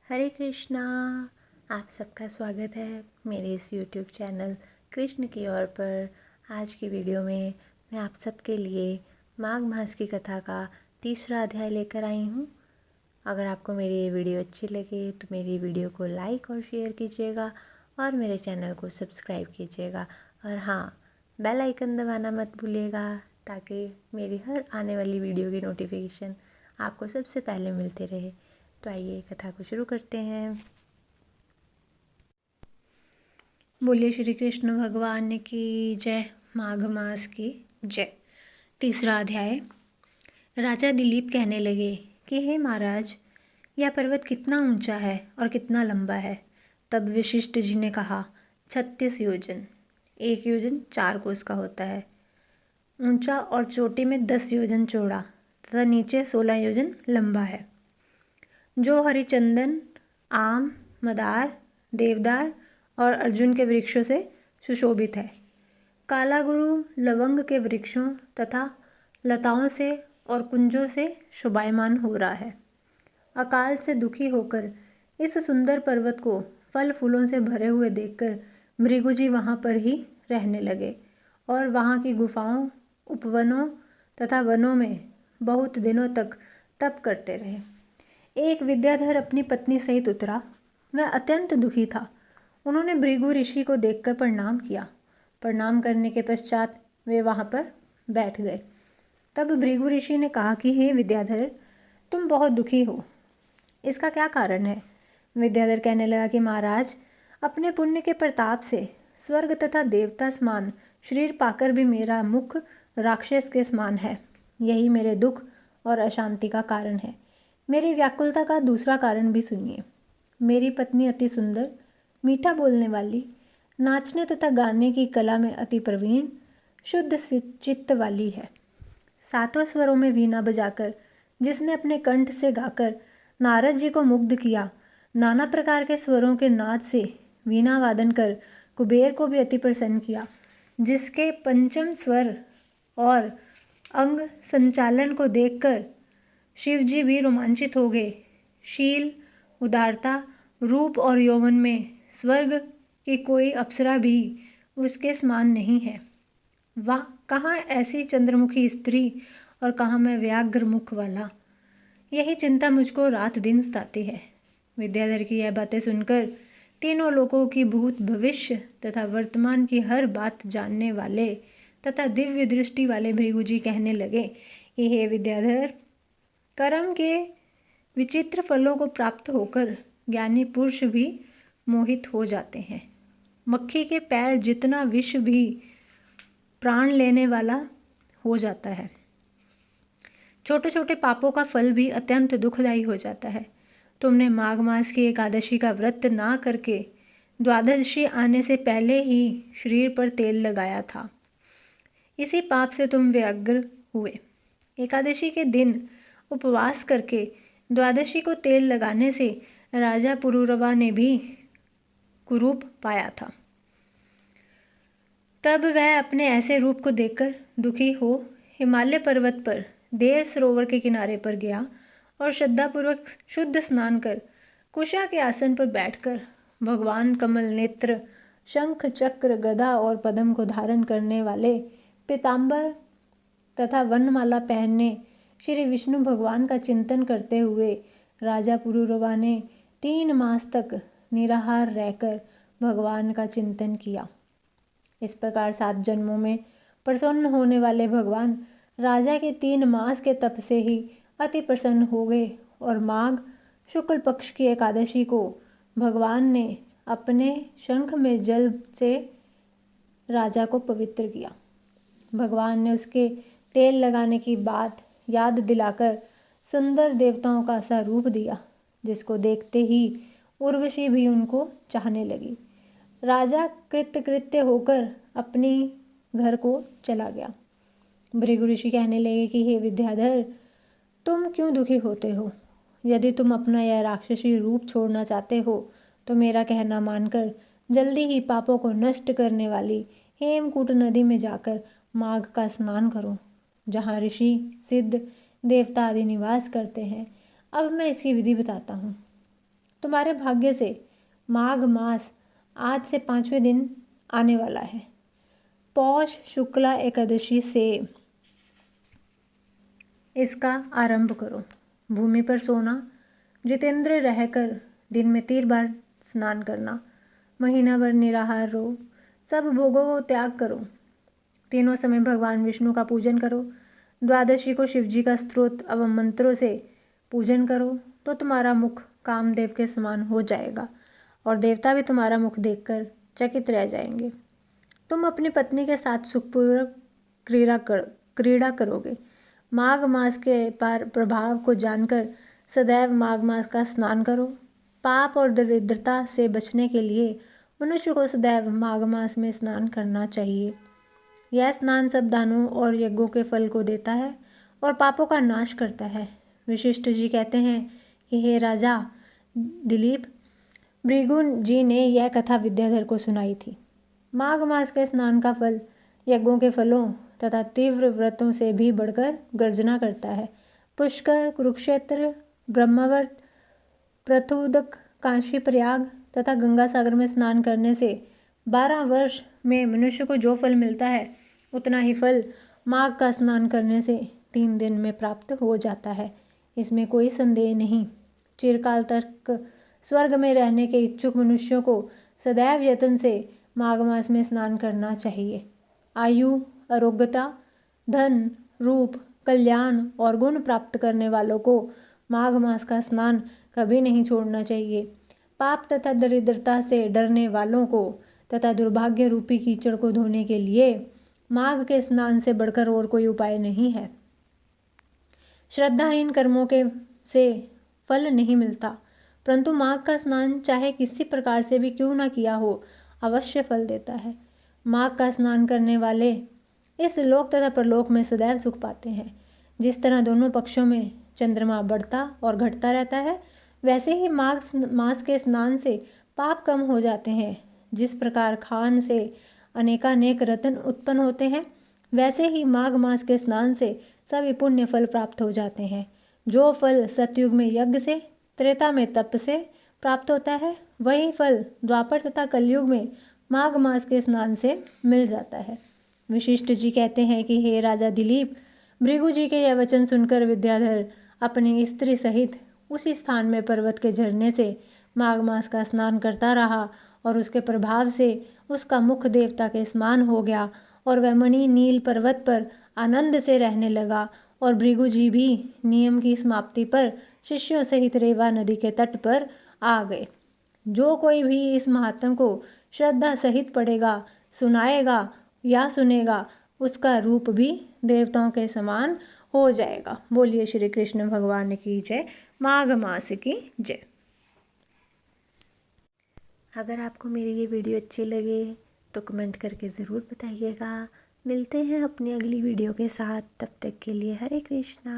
हरे कृष्णा। आप सबका स्वागत है मेरे इस यूट्यूब चैनल कृष्ण की ओर पर। आज की वीडियो में मैं आप सबके लिए माघ मास की कथा का तीसरा अध्याय लेकर आई हूँ। अगर आपको मेरी ये वीडियो अच्छी लगे तो मेरी वीडियो को लाइक और शेयर कीजिएगा और मेरे चैनल को सब्सक्राइब कीजिएगा। और हाँ, बेल आइकन दबाना मत भूलिएगा ताकि मेरी हर आने वाली वीडियो की नोटिफिकेशन आपको सबसे पहले मिलते रहे। तो आइए कथा को शुरू करते हैं। बोलिए श्री कृष्ण भगवान की जय। माघ मास की जय। तीसरा अध्याय। राजा दिलीप कहने लगे कि हे महाराज, यह पर्वत कितना ऊंचा है और कितना लंबा है। तब वशिष्ठ जी ने कहा, 36 योजन। 1 योजन 4 कोस का होता है ऊंचा और चोटी में 10 योजन चौड़ा तथा नीचे 16 योजन लंबा है, जो हरिचंदन, आम, मदार, देवदार और अर्जुन के वृक्षों से सुशोभित है। काला गुरु लवंग के वृक्षों तथा लताओं से और कुंजों से शोभायमान हो रहा है। अकाल से दुखी होकर इस सुंदर पर्वत को फल फूलों से भरे हुए देखकर भृगु जी वहाँ पर ही रहने लगे और वहाँ की गुफाओं, उपवनों तथा वनों में बहुत दिनों तक तप करते रहे। एक विद्याधर अपनी पत्नी सहित उतरा। वह अत्यंत दुखी था। उन्होंने भृगु ऋषि को देखकर प्रणाम किया। प्रणाम करने के पश्चात वे वहाँ पर बैठ गए। तब भृगु ऋषि ने कहा कि हे विद्याधर, तुम बहुत दुखी हो, इसका क्या कारण है? विद्याधर कहने लगा कि महाराज, अपने पुण्य के प्रताप से स्वर्ग तथा देवता समान शरीर पाकर भी मेरा मुख राक्षस के समान है। यही मेरे दुख और अशांति का कारण है। मेरी व्याकुलता का दूसरा कारण भी सुनिए। मेरी पत्नी अति सुंदर, मीठा बोलने वाली, नाचने तथा गाने की कला में अति प्रवीण, शुद्ध चित्त वाली है। 7 स्वरों में वीणा बजाकर जिसने अपने कंठ से गाकर नारद जी को मुग्ध किया, नाना प्रकार के स्वरों के नाद से वीणा वादन कर कुबेर को भी अति प्रसन्न किया, जिसके पंचम स्वर और अंग संचालन को देखकर शिव जी भी रोमांचित हो गए। शील, उदारता, रूप और यौवन में स्वर्ग की कोई अप्सरा भी उसके समान नहीं है। वाह, कहाँ ऐसी चंद्रमुखी स्त्री और कहाँ मैं व्याघ्र मुख वाला। यही चिंता मुझको रात दिन सताती है। विद्याधर की यह बातें सुनकर तीनों लोगों की भूत, भविष्य तथा वर्तमान की हर बात जानने वाले तथा दिव्य दृष्टि वाले भृगु जी कहने लगे कि हे विद्याधर, कर्म के विचित्र फलों को प्राप्त होकर ज्ञानी पुरुष भी मोहित हो जाते हैं। मक्खी के पैर जितना विष भी प्राण लेने वाला हो जाता है। छोटे छोटे पापों का फल भी अत्यंत दुखदायी हो जाता है। तुमने माघ मास की एकादशी का व्रत ना करके द्वादशी आने से पहले ही शरीर पर तेल लगाया था। इसी पाप से तुम व्यग्र हुए। एकादशी के दिन उपवास करके द्वादशी को तेल लगाने से राजा पुरूरवा ने भी कुरूप पाया था। तब वह अपने ऐसे रूप को देखकर दुखी हो हिमालय पर्वत पर देव सरोवर के किनारे पर गया और श्रद्धापूर्वक शुद्ध स्नान कर कुशा के आसन पर बैठकर भगवान कमल नेत्र, शंख, चक्र, गदा और पद्म को धारण करने वाले पीताम्बर तथा वनमाला पहनने श्री विष्णु भगवान का चिंतन करते हुए राजा पुरूरवा ने 3 मास तक निराहार रहकर भगवान का चिंतन किया। इस प्रकार 7 जन्मों में प्रसन्न होने वाले भगवान राजा के 3 मास के तप से ही अति प्रसन्न हो गए और माघ शुक्ल पक्ष की एकादशी को भगवान ने अपने शंख में जल से राजा को पवित्र किया। भगवान ने उसके तेल लगाने की बात याद दिलाकर सुंदर देवताओं का सा रूप दिया, जिसको देखते ही उर्वशी भी उनको चाहने लगी। राजा कृतकृत्य होकर अपने घर को चला गया। भृगु ऋषि कहने लगे कि हे विद्याधर, तुम क्यों दुखी होते हो? यदि तुम अपना यह राक्षसी रूप छोड़ना चाहते हो तो मेरा कहना मानकर जल्दी ही पापों को नष्ट करने वाली हेमकूट नदी में जाकर माघ का स्नान करो, जहाँ ऋषि, सिद्ध, देवता आदि निवास करते हैं। अब मैं इसकी विधि बताता हूँ। तुम्हारे भाग्य से माघ मास आज से 5वें दिन आने वाला है। पौष शुक्ला एकादशी से इसका आरंभ करो। भूमि पर सोना, जितेंद्र रहकर दिन में 3 बार स्नान करना, महीना भर निराहार रहो, सब भोगों को त्याग करो, तीनों समय भगवान विष्णु का पूजन करो, द्वादशी को शिवजी का स्तोत्र एवं मंत्रों से पूजन करो तो तुम्हारा मुख कामदेव के समान हो जाएगा और देवता भी तुम्हारा मुख देखकर चकित रह जाएंगे। तुम अपनी पत्नी के साथ सुखपूर्वक क्रीड़ा करोगे। माघ मास के प्रभाव को जानकर सदैव माघ मास का स्नान करो। पाप और दरिद्रता से बचने के लिए मनुष्य को सदैव माघ मास में स्नान करना चाहिए। यह स्नान सब दानों और यज्ञों के फल को देता है और पापों का नाश करता है। वशिष्ठ जी कहते हैं कि हे राजा दिलीप, भृगु जी ने यह कथा विद्याधर को सुनाई थी। माघ मास के स्नान का फल यज्ञों के फलों तथा तीव्र व्रतों से भी बढ़कर गर्जना करता है। पुष्कर, कुरुक्षेत्र, ब्रह्मावर्त, प्रथुदक, काशी, प्रयाग तथा गंगा सागर में स्नान करने से 12 वर्ष में मनुष्य को जो फल मिलता है उतना ही फल माघ का स्नान करने से 3 दिन में प्राप्त हो जाता है। इसमें कोई संदेह नहीं। चिरकाल तक स्वर्ग में रहने के इच्छुक मनुष्यों को सदैव यत्न से माघ मास में स्नान करना चाहिए। आयु, आरोग्यता, धन, रूप, कल्याण और गुण प्राप्त करने वालों को माघ मास का स्नान कभी नहीं छोड़ना चाहिए। पाप तथा दरिद्रता से डरने वालों को तथा दुर्भाग्य रूपी कीचड़ को धोने के लिए माघ के स्नान से बढ़कर और कोई उपाय नहीं है। श्रद्धाहीन कर्मों के से फल नहीं मिलता, परंतु माघ का स्नान चाहे किसी प्रकार से भी क्यों ना किया हो, अवश्य फल देता है। माघ का स्नान करने वाले इस लोक तथा परलोक में सदैव सुख पाते हैं। जिस तरह दोनों पक्षों में चंद्रमा बढ़ता और घटता रहता है, वैसे ही माघ मास के स्नान से पाप कम हो जाते हैं। जिस प्रकार खान से अनेकानेक रत्न उत्पन्न होते हैं, वैसे ही माघ मास के स्नान से सभी पुण्य फल प्राप्त हो जाते हैं। जो फल सतयुग में यज्ञ से, त्रेता में तप से प्राप्त होता है, वही फल द्वापर तथा कलयुग में माघ मास के स्नान से मिल जाता है। वशिष्ठ जी कहते हैं कि हे राजा दिलीप, भृगु जी के यह वचन सुनकर विद्याधर अपनी स्त्री सहित उसी स्थान में पर्वत के झरने से माघ मास का स्नान करता रहा और उसके प्रभाव से उसका मुख देवता के समान हो गया और वह मणि नील पर्वत पर आनंद से रहने लगा। और भृगु जी भी नियम की समाप्ति पर शिष्यों सहित रेवा नदी के तट पर आ गए। जो कोई भी इस महात्म को श्रद्धा सहित पढ़ेगा, सुनाएगा या सुनेगा, उसका रूप भी देवताओं के समान हो जाएगा। बोलिए श्री कृष्ण भगवान की जय। माघ मास की जय। अगर आपको मेरी ये वीडियो अच्छी लगे तो कमेंट करके ज़रूर बताइएगा। मिलते हैं अपनी अगली वीडियो के साथ, तब तक के लिए हरे कृष्णा।